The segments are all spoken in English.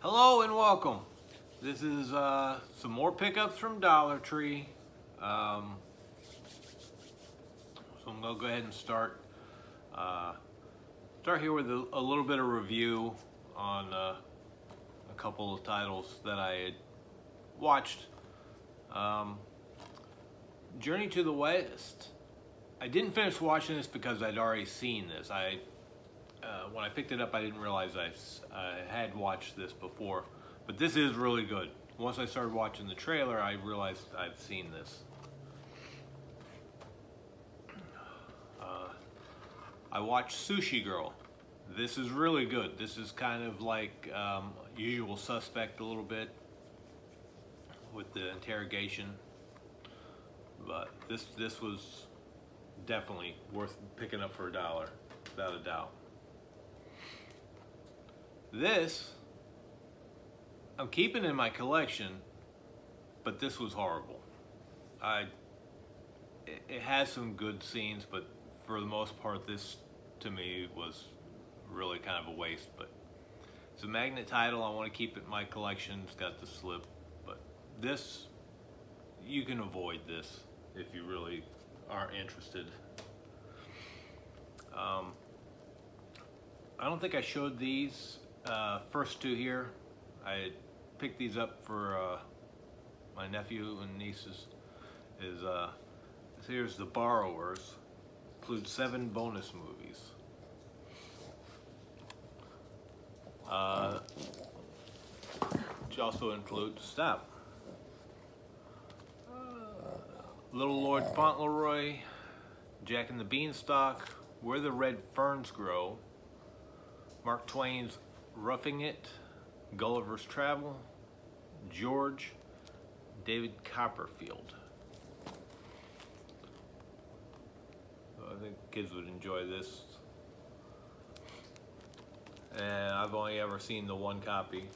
Hello and welcome. This is some more pickups from Dollar Tree. So I'm gonna go ahead and start here with a little bit of review on a couple of titles that I had watched. Journey to the West. I didn't finish watching this because I'd already seen this. When I picked it up, I didn't realize I had watched this before, but this is really good. Once I started watching the trailer, I realized I'd seen this. I watched Sushi Girl. This is really good. This is kind of like Usual Suspect a little bit with the interrogation, but this was definitely worth picking up for $1, without a doubt. This, I'm keeping in my collection, but this was horrible. It has some good scenes, but for the most part, this to me was really kind of a waste. But it's a magnet title. I want to keep it in my collection. It's got the slip, but this, you can avoid this if you really aren't interested. I don't think I showed these first two here. I picked these up for my nephew and nieces. Here's The Borrowers. Includes 7 bonus movies. Which also includes Stop. Little Lord Fauntleroy, Jack and the Beanstalk, Where the Red Ferns Grow, Mark Twain's Roughing It, Gullivers Travel, George, David Copperfield. I think kids would enjoy this. And I've only ever seen the one copy.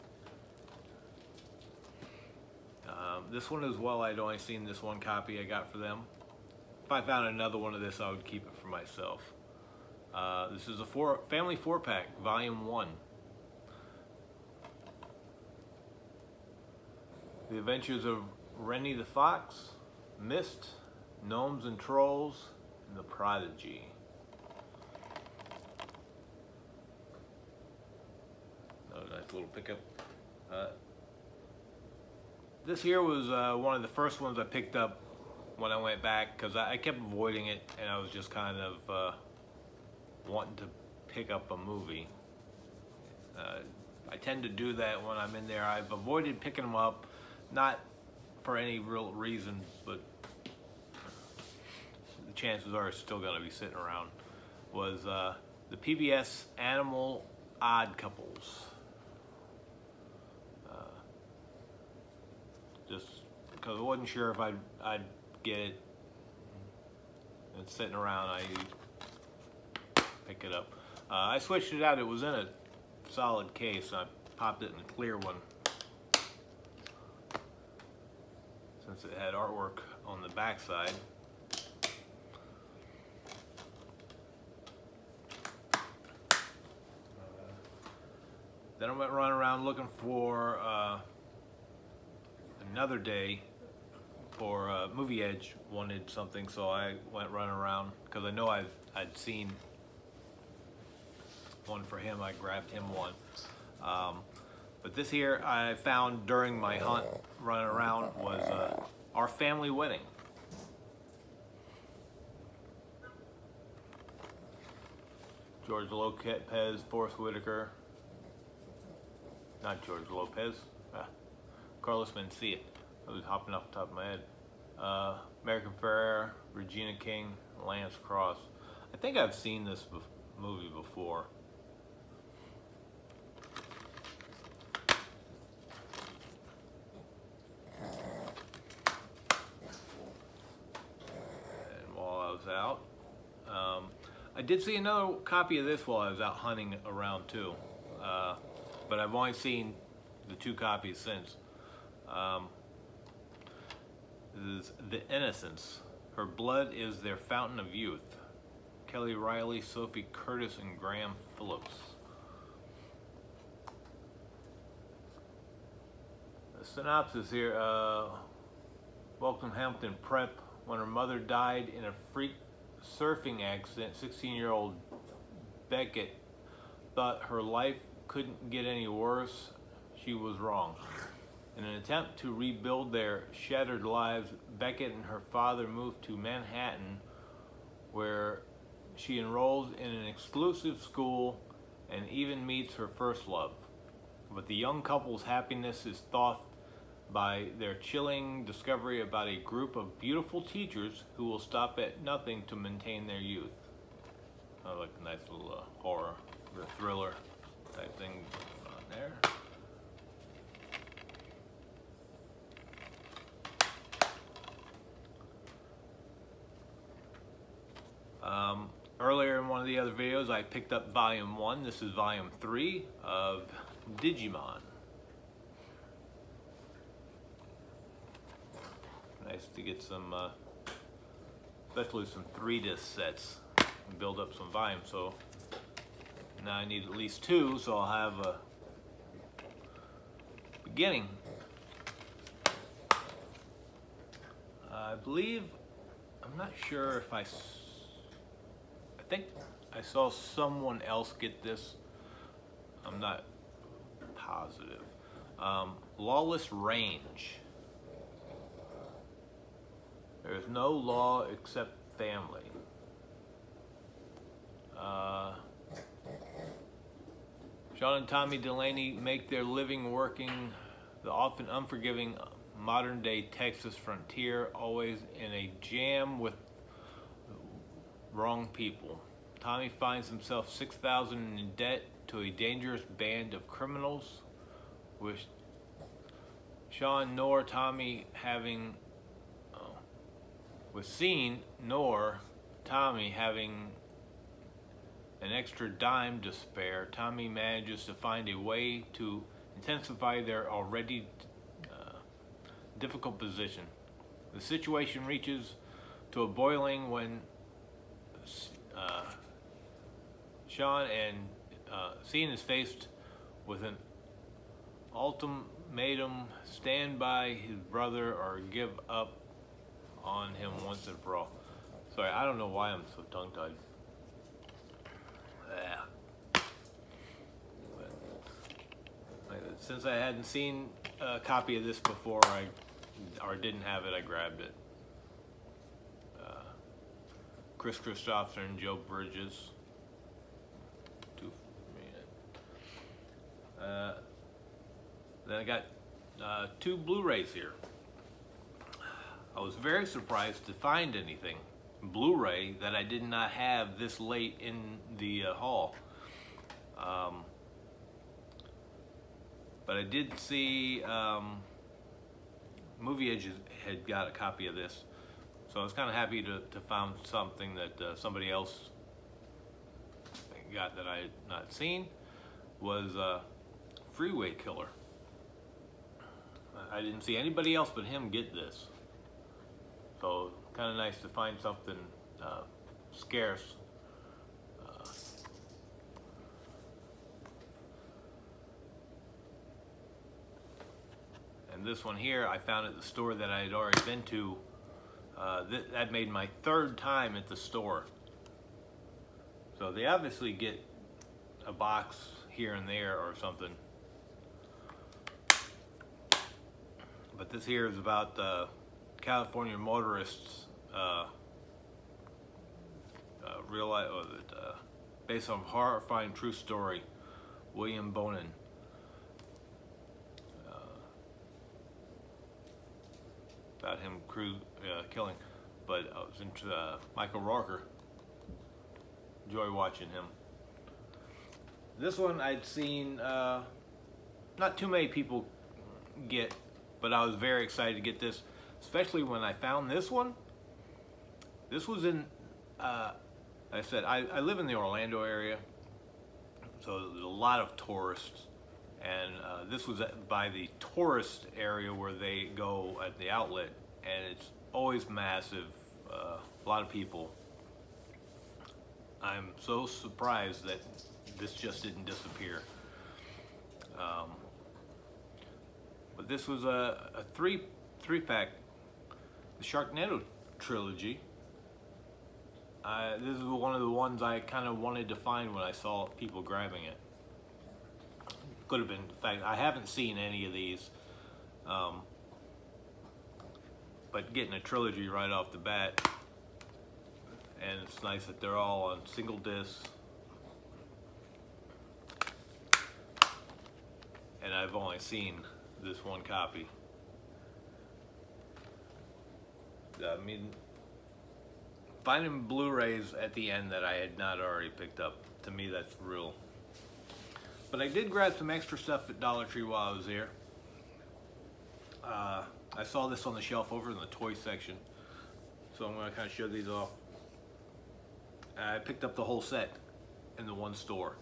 This one as well, I'd only seen this one copy I got for them. If I found another one of this, I would keep it for myself. This is a family 4-pack, Volume 1. The Adventures of Rennie the Fox, Mist, Gnomes and Trolls, and The Prodigy. Another nice little pickup. This here was one of the first ones I picked up when I went back, because I kept avoiding it, and I was just kind of wanting to pick up a movie. I tend to do that when I'm in there. I've avoided picking them up, not for any real reason, but the chances are it's still going to be sitting around. Was the PBS Animal Odd Couples. Just because I wasn't sure if I'd get it. It's sitting around, I pick it up. I switched it out. It was in a solid case. I popped it in a clear one, since it had artwork on the back side. Then I went running around looking for another day for Movie Edge wanted something, so I went running around because I know I'd seen one for him. I grabbed him one. But this here I found during my hunt running around was Our Family Wedding. George Lopez, Forrest Whitaker. Not George Lopez. Carlos Mencia. I was hopping off the top of my head. American Ferrera, Regina King, Lance Cross. I think I've seen this movie before. And while I was out, I did see another copy of this while I was out hunting around too. But I've only seen the 2 copies since. This is The Innocents. Her blood is their fountain of youth. Kelly Riley, Sophie Curtis, and Graham Phillips. The synopsis here, Welcome Hampton Prep. When her mother died in a freak surfing accident, 16-year-old Beckett thought her life couldn't get any worse. She was wrong. In an attempt to rebuild their shattered lives, Beckett and her father moved to Manhattan, where she enrolls in an exclusive school and even meets her first love. But the young couple's happiness is thwarted by their chilling discovery about a group of beautiful teachers who will stop at nothing to maintain their youth. Like a nice little horror or thriller type thing on there. Earlier in one of the other videos, I picked up Volume 1. This is Volume 3 of Digimon. Nice to get some, especially some 3-disc sets, and build up some volumes. So now I need at least 2, so I'll have a beginning. I believe, I'm not sure if I think I saw someone else get this. I'm not positive. Lawless Range. There is no law except family. Sean and Tommy Delaney make their living working the often unforgiving modern-day Texas frontier, always in a jam with wrong people. Tommy finds himself $6,000 in debt to a dangerous band of criminals, with Sean nor Tommy having Tommy having an extra dime to spare. Tommy manages to find a way to intensify their already difficult position. The situation reaches to a boiling when Sean and Sean is faced with an ultimatum: stand by his brother or give up on him once and for all. Sorry, I don't know why I'm so tongue-tied. Since I hadn't seen a copy of this before, or didn't have it, I grabbed it. Chris Christopherson and Joe Bridges. Then I got 2 Blu-rays here. I was very surprised to find anything Blu-ray that I did not have this late in the haul. But I did see Movie Edge had got a copy of this, so I was kind of happy to find something that somebody else got that I had not seen. Was Freeway Killer. I didn't see anybody else but him get this, so kind of nice to find something scarce. And this one here I found at the store that I had already been to. That made my 3rd time at the store. So they obviously get a box here and there or something. But this here is about California motorists, real life, based on horrifying true story, William Bonin. About him killing, but I was into Michael Rooker. Enjoy watching him. This one I'd seen not too many people get, but I was very excited to get this, especially when I found this one. This was in, like I said, I live in the Orlando area, so there's a lot of tourists, and this was by the tourist area where they go at the outlet, and it's always massive, a lot of people. I'm so surprised that this just didn't disappear. But But this was a three-pack, the Sharknado Trilogy. This is one of the ones I kind of wanted to find when I saw people grabbing it. Could have been, in fact, I haven't seen any of these. But getting a trilogy right off the bat, and it's nice that they're all on single discs. And I've only seen this one copy. I mean, finding Blu-rays at the end that I had not already picked up, to me that's real. But I did grab some extra stuff at Dollar Tree while I was there. I saw this on the shelf over in the toy section, so I'm going to kind of show these off. I picked up the whole set in the one store,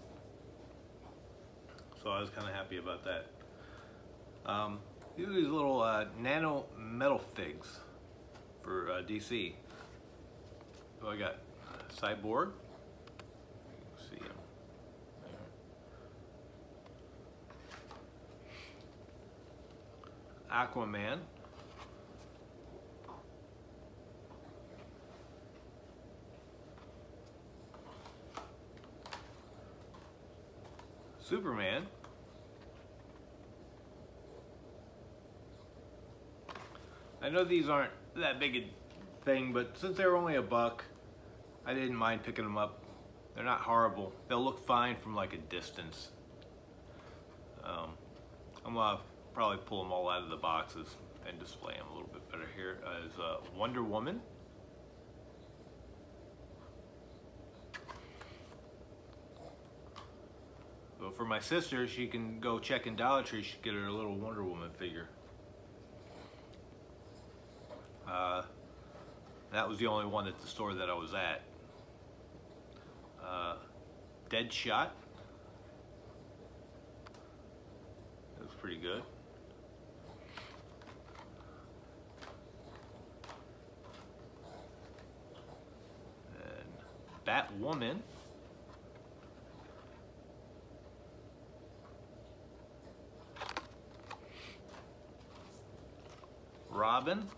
so I was kind of happy about that. These are these little Nano Metalfigs for DC. So I got Cyborg. You can see him there. Aquaman. Superman. I know these aren't that big a thing, but since they were only $1, I didn't mind picking them up. They're not horrible. They'll look fine from like a distance. I'm gonna probably pull them all out of the boxes and display them a little bit better. Here is Wonder Woman. So for my sister, she can go check in Dollar Tree. She can get her a little Wonder Woman figure. That was the only one at the store that I was at. Deadshot. That was pretty good. And Batwoman. Robin.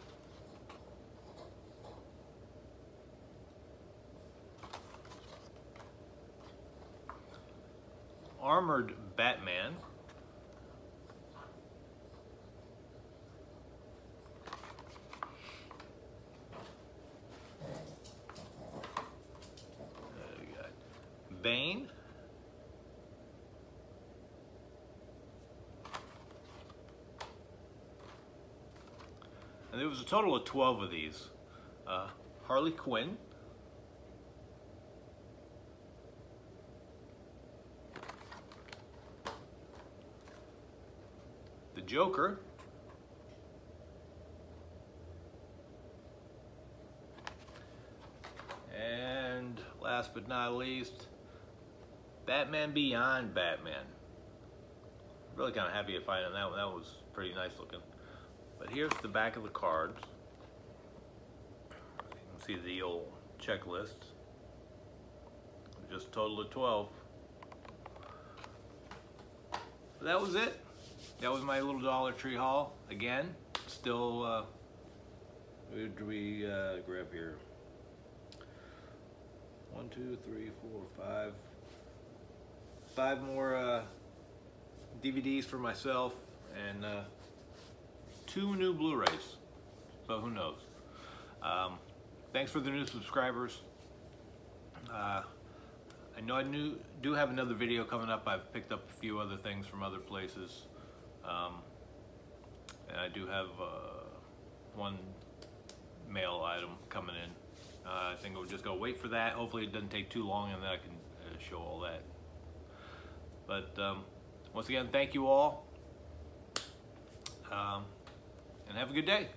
Armored Batman. We got Bane. And there was a total of 12 of these. Harley Quinn. The Joker. And last but not least, Batman Beyond Batman. Really kind of happy to find that one. That was pretty nice looking. But here's the back of the cards. You can see the old checklist. Just a total of 12. But that was it. That was my little Dollar Tree haul. Again, still, what did we grab here? 1, 2, 3, 4, 5. 5 more DVDs for myself and 2 new Blu-rays. So who knows? Thanks for the new subscribers. I know I do have another video coming up. I've picked up a few other things from other places. And I do have one mail item coming in. I think we'll just go wait for that. Hopefully it doesn't take too long and then I can show all that. But once again, thank you all. And have a good day.